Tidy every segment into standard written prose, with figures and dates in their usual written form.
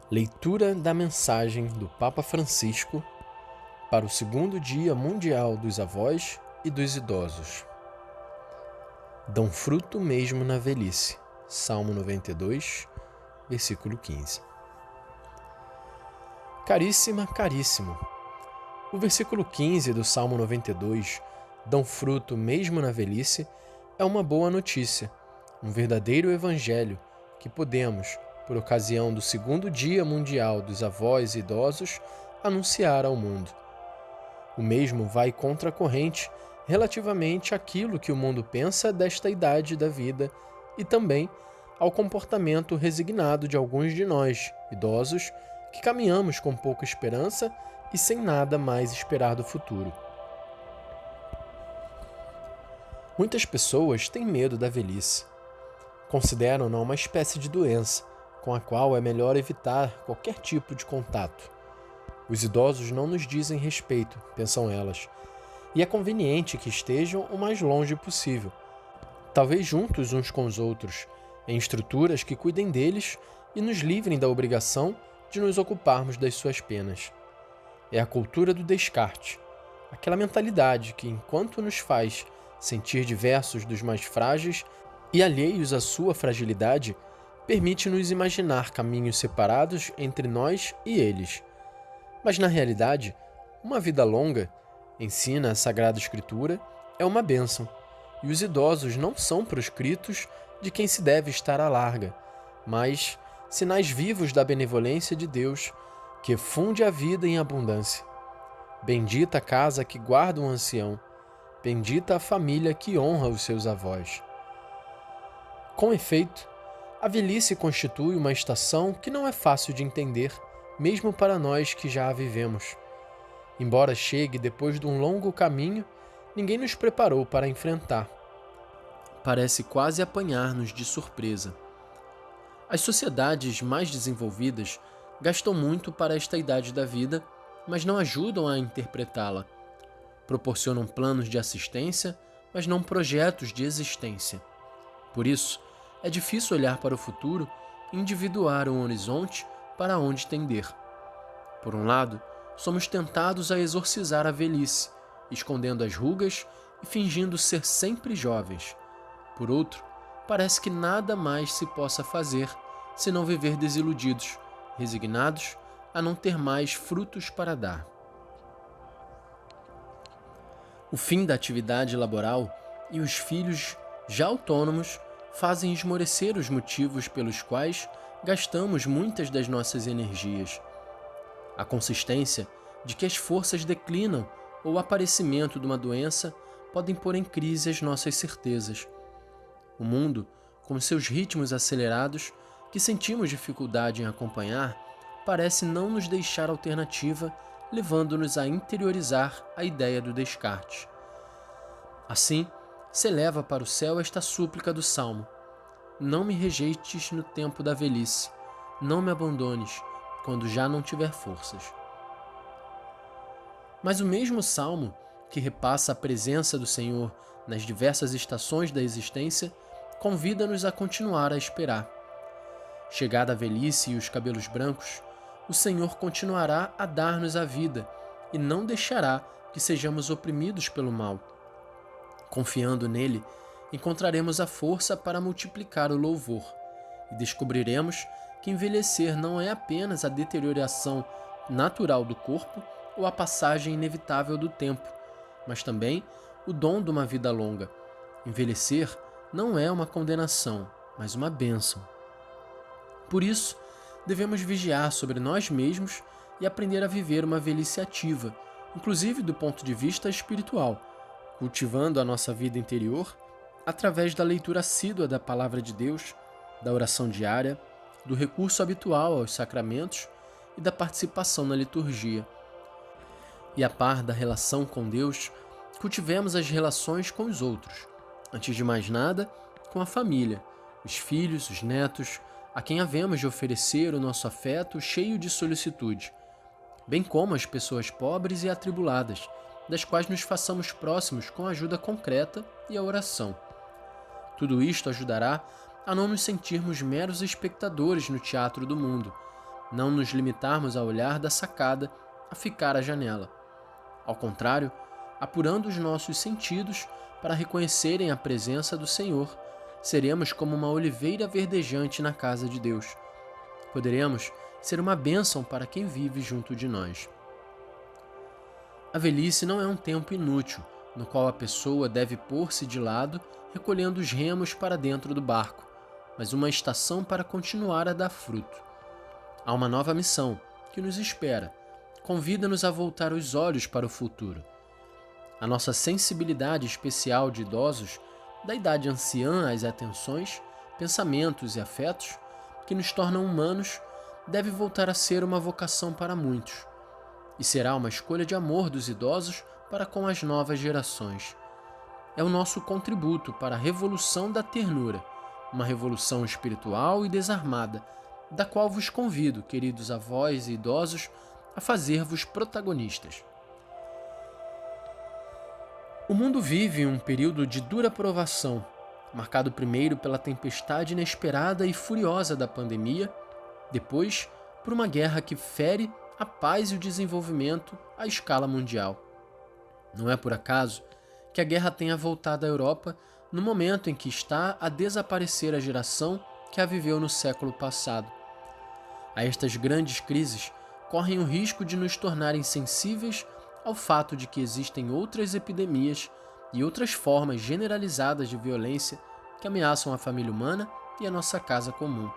Leitura da mensagem do Papa Francisco para o segundo Dia Mundial dos Avós e dos Idosos. Dão fruto mesmo na velhice. Salmo 92, versículo 15. Caríssima, caríssimo. O versículo 15 do Salmo 92, dão fruto mesmo na velhice, é uma boa notícia, um verdadeiro evangelho que podemos, por ocasião do segundo Dia Mundial dos Avós e Idosos, anunciar ao mundo. O mesmo vai contra a corrente relativamente àquilo que o mundo pensa desta idade da vida e também ao comportamento resignado de alguns de nós, idosos, que caminhamos com pouca esperança e sem nada mais esperar do futuro. Muitas pessoas têm medo da velhice. Consideram-na uma espécie de doença, com a qual é melhor evitar qualquer tipo de contato. Os idosos não nos dizem respeito, pensam elas, e é conveniente que estejam o mais longe possível, talvez juntos uns com os outros, em estruturas que cuidem deles e nos livrem da obrigação de nos ocuparmos das suas penas. É a cultura do descarte, aquela mentalidade que, enquanto nos faz sentir diversos dos mais frágeis e alheios à sua fragilidade, permite-nos imaginar caminhos separados entre nós e eles. Mas, na realidade, uma vida longa, ensina a Sagrada Escritura, é uma bênção, e os idosos não são proscritos de quem se deve estar à larga, mas sinais vivos da benevolência de Deus, que funde a vida em abundância. Bendita a casa que guarda um ancião, bendita a família que honra os seus avós. Com efeito, a velhice constitui uma estação que não é fácil de entender, mesmo para nós que já a vivemos. Embora chegue depois de um longo caminho, ninguém nos preparou para enfrentar. Parece quase apanhar-nos de surpresa. As sociedades mais desenvolvidas gastam muito para esta idade da vida, mas não ajudam a interpretá-la. Proporcionam planos de assistência, mas não projetos de existência. Por isso, é difícil olhar para o futuro e individuar um horizonte para onde tender. Por um lado, somos tentados a exorcizar a velhice, escondendo as rugas e fingindo ser sempre jovens. Por outro, parece que nada mais se possa fazer senão viver desiludidos, resignados a não ter mais frutos para dar. O fim da atividade laboral e os filhos já autônomos fazem esmorecer os motivos pelos quais gastamos muitas das nossas energias. A consistência de que as forças declinam ou o aparecimento de uma doença podem pôr em crise as nossas certezas. O mundo, com seus ritmos acelerados, que sentimos dificuldade em acompanhar, parece não nos deixar alternativa, levando-nos a interiorizar a ideia do descarte. Assim, se eleva para o céu esta súplica do Salmo: não me rejeites no tempo da velhice, não me abandones quando já não tiver forças. Mas o mesmo Salmo, que repassa a presença do Senhor nas diversas estações da existência, convida-nos a continuar a esperar. Chegada a velhice e os cabelos brancos, o Senhor continuará a dar-nos a vida e não deixará que sejamos oprimidos pelo mal. Confiando nele, encontraremos a força para multiplicar o louvor e descobriremos que envelhecer não é apenas a deterioração natural do corpo ou a passagem inevitável do tempo, mas também o dom de uma vida longa. Envelhecer não é uma condenação, mas uma bênção. Por isso, devemos vigiar sobre nós mesmos e aprender a viver uma velhice ativa, inclusive do ponto de vista espiritual, cultivando a nossa vida interior através da leitura assídua da Palavra de Deus, da oração diária, do recurso habitual aos sacramentos e da participação na liturgia. E a par da relação com Deus, cultivemos as relações com os outros. Antes de mais nada, com a família, os filhos, os netos, a quem havemos de oferecer o nosso afeto cheio de solicitude, bem como as pessoas pobres e atribuladas, das quais nos façamos próximos com a ajuda concreta e a oração. Tudo isto ajudará a não nos sentirmos meros espectadores no teatro do mundo, não nos limitarmos a olhar da sacada a ficar à janela. Ao contrário, apurando os nossos sentidos para reconhecerem a presença do Senhor, seremos como uma oliveira verdejante na casa de Deus. Poderemos ser uma bênção para quem vive junto de nós. A velhice não é um tempo inútil, no qual a pessoa deve pôr-se de lado, recolhendo os remos para dentro do barco, mas uma estação para continuar a dar fruto. Há uma nova missão que nos espera. Convida-nos a voltar os olhos para o futuro. A nossa sensibilidade especial de idosos, da idade anciã às atenções, pensamentos e afetos que nos tornam humanos, deve voltar a ser uma vocação para muitos. E será uma escolha de amor dos idosos para com as novas gerações. É o nosso contributo para a revolução da ternura, uma revolução espiritual e desarmada, da qual vos convido, queridos avós e idosos, a fazer-vos protagonistas. O mundo vive um período de dura provação, marcado primeiro pela tempestade inesperada e furiosa da pandemia, depois por uma guerra que fere a paz e o desenvolvimento à escala mundial. Não é por acaso que a guerra tenha voltado à Europa no momento em que está a desaparecer a geração que a viveu no século passado. A estas grandes crises correm o risco de nos tornarem sensíveis ao fato de que existem outras epidemias e outras formas generalizadas de violência que ameaçam a família humana e a nossa casa comum.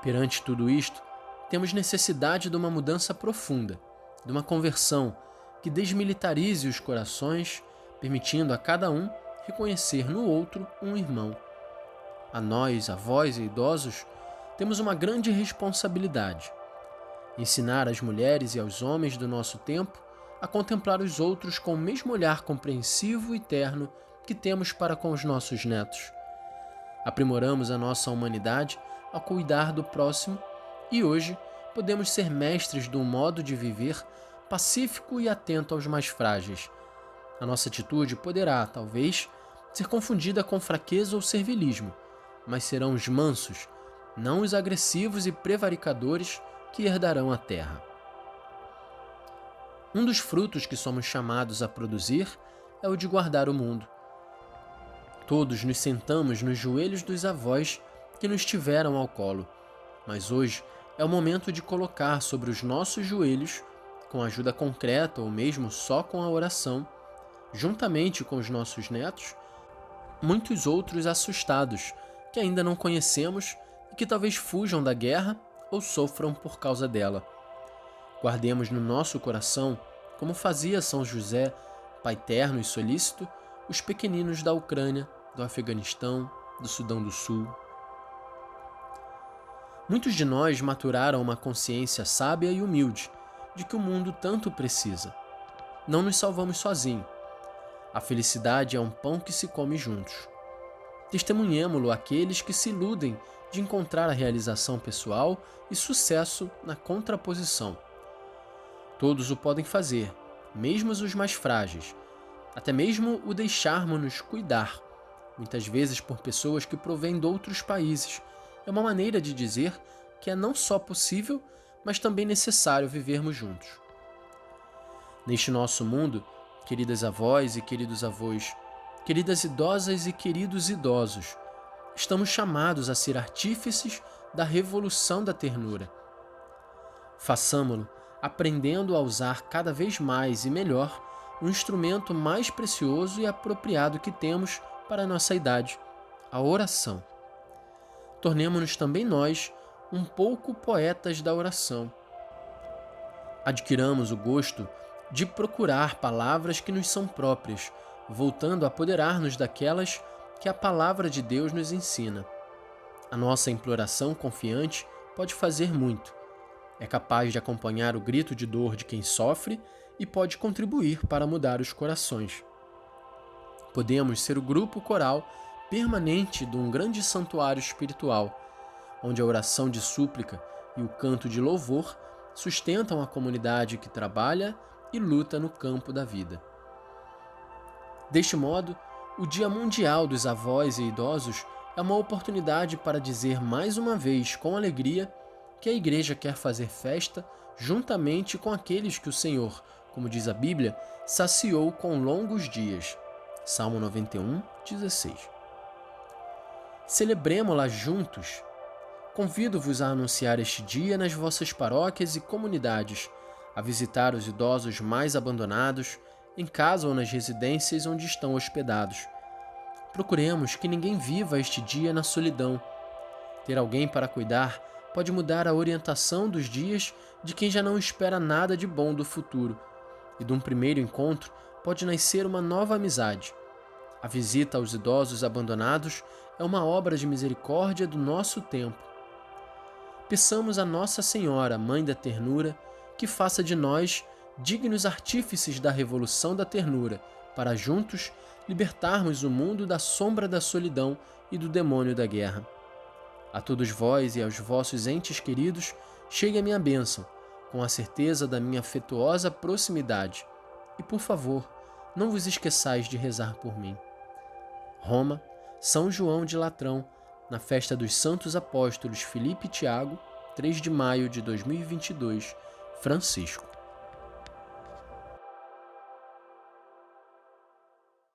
Perante tudo isto, temos necessidade de uma mudança profunda, de uma conversão que desmilitarize os corações, permitindo a cada um reconhecer no outro um irmão. A nós, avós e idosos, temos uma grande responsabilidade: ensinar às mulheres e aos homens do nosso tempo a contemplar os outros com o mesmo olhar compreensivo e terno que temos para com os nossos netos. Aprimoramos a nossa humanidade ao cuidar do próximo e hoje podemos ser mestres de um modo de viver pacífico e atento aos mais frágeis. A nossa atitude poderá, talvez, ser confundida com fraqueza ou servilismo, mas serão os mansos, não os agressivos e prevaricadores, que herdarão a terra. Um dos frutos que somos chamados a produzir é o de guardar o mundo. Todos nos sentamos nos joelhos dos avós que nos tiveram ao colo, mas hoje é o momento de colocar sobre os nossos joelhos, com ajuda concreta ou mesmo só com a oração, juntamente com os nossos netos, muitos outros assustados que ainda não conhecemos e que talvez fujam da guerra ou sofram por causa dela. Guardemos no nosso coração, como fazia São José, pai terno e solícito, os pequeninos da Ucrânia, do Afeganistão, do Sudão do Sul. Muitos de nós maturaram uma consciência sábia e humilde de que o mundo tanto precisa. Não nos salvamos sozinhos. A felicidade é um pão que se come juntos. Testemunhemo-lo àqueles que se iludem de encontrar a realização pessoal e sucesso na contraposição. Todos o podem fazer, mesmo os mais frágeis, até mesmo o deixarmos-nos cuidar, muitas vezes por pessoas que provêm de outros países. É uma maneira de dizer que é não só possível, mas também necessário vivermos juntos. Neste nosso mundo, queridas avós e queridos avós, queridas idosas e queridos idosos, estamos chamados a ser artífices da revolução da ternura. Façamo-lo aprendendo a usar cada vez mais e melhor o instrumento mais precioso e apropriado que temos para a nossa idade, a oração. Tornemo-nos também nós um pouco poetas da oração. Adquiramos o gosto de procurar palavras que nos são próprias, voltando a apoderar-nos daquelas que a palavra de Deus nos ensina. A nossa imploração confiante pode fazer muito. É capaz de acompanhar o grito de dor de quem sofre e pode contribuir para mudar os corações. Podemos ser o grupo coral permanente de um grande santuário espiritual, onde a oração de súplica e o canto de louvor sustentam a comunidade que trabalha e luta no campo da vida. Deste modo, o Dia Mundial dos Avós e Idosos é uma oportunidade para dizer mais uma vez com alegria que a igreja quer fazer festa juntamente com aqueles que o Senhor, como diz a Bíblia, saciou com longos dias. Salmo 91, 16. Celebremo-la juntos. Convido-vos a anunciar este dia nas vossas paróquias e comunidades, a visitar os idosos mais abandonados, em casa ou nas residências onde estão hospedados. Procuremos que ninguém viva este dia na solidão. Ter alguém para cuidar pode mudar a orientação dos dias de quem já não espera nada de bom do futuro, e de um primeiro encontro pode nascer uma nova amizade. A visita aos idosos abandonados é uma obra de misericórdia do nosso tempo. Peçamos a Nossa Senhora, Mãe da Ternura, que faça de nós dignos artífices da revolução da ternura, para juntos libertarmos o mundo da sombra da solidão e do demônio da guerra. A todos vós e aos vossos entes queridos, chegue a minha bênção, com a certeza da minha afetuosa proximidade. E, por favor, não vos esqueçais de rezar por mim. Roma, São João de Latrão, na festa dos Santos Apóstolos Filipe e Tiago, 3 de maio de 2022, Francisco.